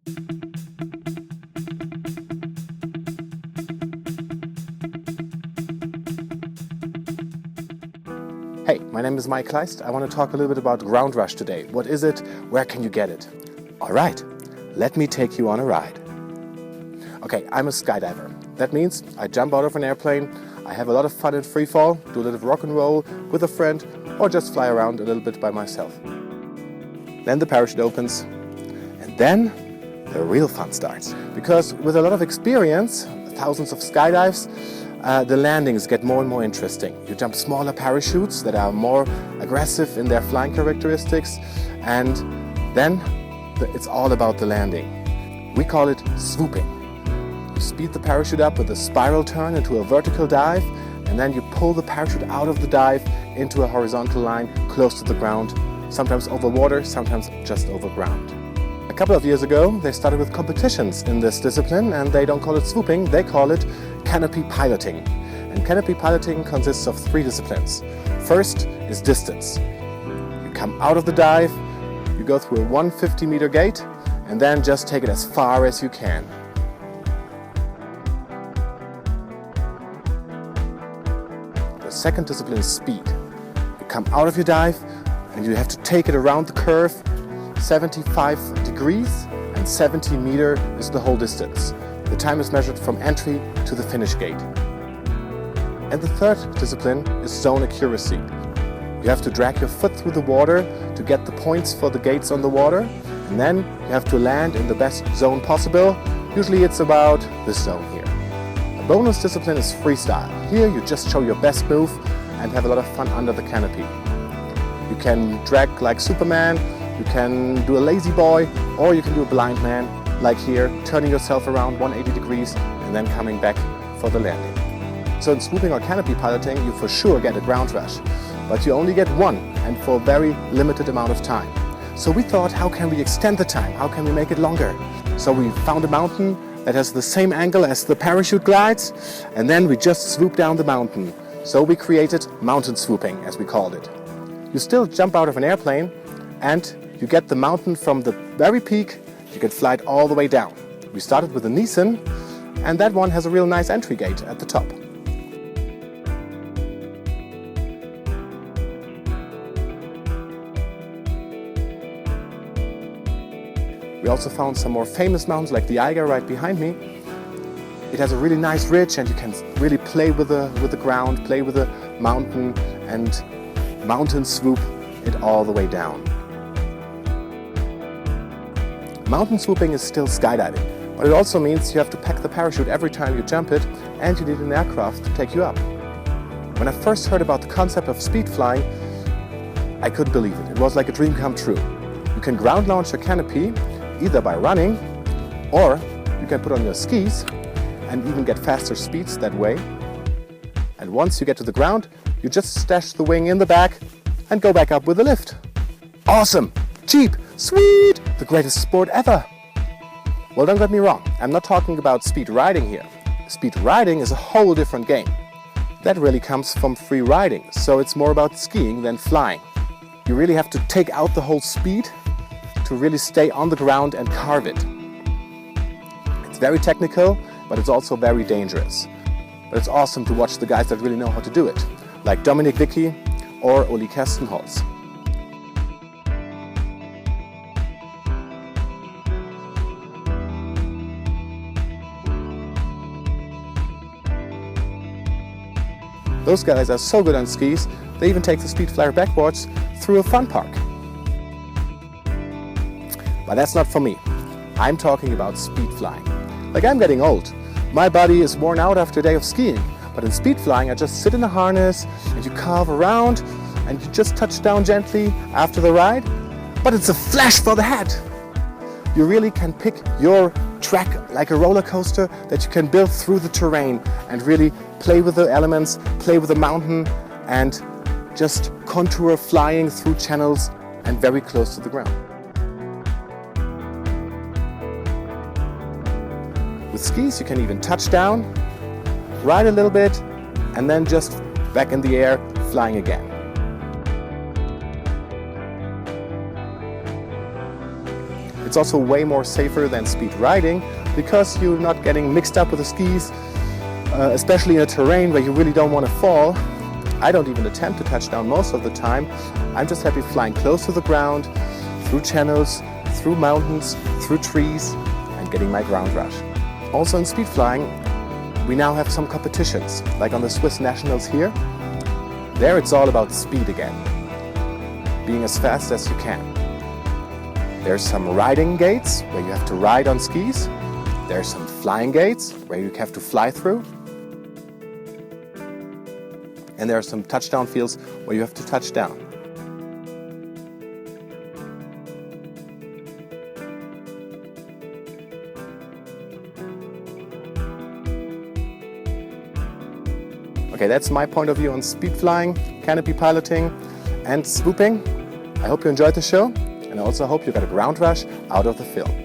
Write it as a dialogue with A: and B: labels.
A: Hey, my name is MikeKleist. I want to talk a little bit about GroundRush today. What is it? Where can you get it? All right, let me take you on a ride. Okay, I'm a skydiver. That means I jump out of an airplane, I have a lot of fun in free fall, do a little rock and roll with a friend, or just fly around a little bit by myself. Then the parachute opens, and then the real fun starts. Because with a lot of experience, thousands of skydives, the landings get more and more interesting. You jump smaller parachutes that are more aggressive in their flying characteristics, and then it's all about the landing. We call it swooping. You speed the parachute up with a spiral turn into a vertical dive, and then you pull the parachute out of the dive into a horizontal line close to the ground, sometimes over water, sometimes just over ground. A couple of years ago, they started with competitions in this discipline, and they don't call it swooping, they call it canopy piloting. And canopy piloting consists of 3 disciplines. First is distance. You come out of the dive, you go through a 150-meter gate, and then just take it as far as you can. The second discipline is speed. You come out of your dive, and you have to take it around the curve, 75 degrees, and 70 meters is the whole distance. The time is measured from entry to the finish gate. And the third discipline is zone accuracy. You have to drag your foot through the water to get the points for the gates on the water, and then you have to land in the best zone possible. Usually it's about this zone here. A bonus discipline is freestyle. Here you just show your best move and have a lot of fun under the canopy. You can drag like Superman, you can do a lazy boy, or you can do a blind man, like here, turning yourself around 180 degrees and then coming back for the landing. So in swooping or canopy piloting, you for sure get a ground rush, but you only get one, and for a very limited amount of time. So we thought, how can we extend the time? How can we make it longer? So we found a mountain that has the same angle as the parachute glides, and then we just swoop down the mountain. So we created mountain swooping, as we called it. You still jump out of an airplane, and you get the mountain from the very peak. You can fly it all the way down. We started with a Nissan, and that one has a real nice entry gate at the top. We also found some more famous mountains like the Eiger right behind me. It has a really nice ridge, and you can really play with the ground, play with the mountain, and mountain swoop it all the way down. Mountain swooping is still skydiving, but it also means you have to pack the parachute every time you jump it, and you need an aircraft to take you up. When I first heard about the concept of speed flying, I couldn't believe it. It was like a dream come true. You can ground launch your canopy either by running, or you can put on your skis and even get faster speeds that way. And once you get to the ground, you just stash the wing in the back and go back up with a lift. Awesome! Cheap! Sweet! The greatest sport ever! Well, don't get me wrong, I'm not talking about speed riding here. Speed riding is a whole different game. That really comes from free riding, so it's more about skiing than flying. You really have to take out the whole speed to really stay on the ground and carve it. It's very technical, but it's also very dangerous. But it's awesome to watch the guys that really know how to do it, like Dominik Vicky or Uli Kerstenholz. Those guys are so good on skis, they even take the Speedflyer backwards through a fun park. But that's not for me. I'm talking about speed flying. Like, I'm getting old. My body is worn out after a day of skiing. But in speed flying, I just sit in a harness and you carve around and you just touch down gently after the ride. But it's a flash for the head. You really can pick your track like a roller coaster that you can build through the terrain and really play with the elements, play with the mountain, and just contour flying through channels and very close to the ground. With skis you can even touch down, ride a little bit, and then just back in the air, flying again. It's also way more safer than speed riding because you're not getting mixed up with the skis, especially in a terrain where you really don't want to fall. I don't even attempt to touch down most of the time. I'm just happy flying close to the ground, through channels, through mountains, through trees, and getting my ground rush. Also in speed flying, we now have some competitions, like on the Swiss Nationals here. There it's all about speed again, being as fast as you can. There's some riding gates where you have to ride on skis. There's some flying gates where you have to fly through. And there are some touchdown fields where you have to touch down. Okay, that's my point of view on speed flying, canopy piloting, and swooping. I hope you enjoyed the show, and I also hope you got a ground rush out of the film.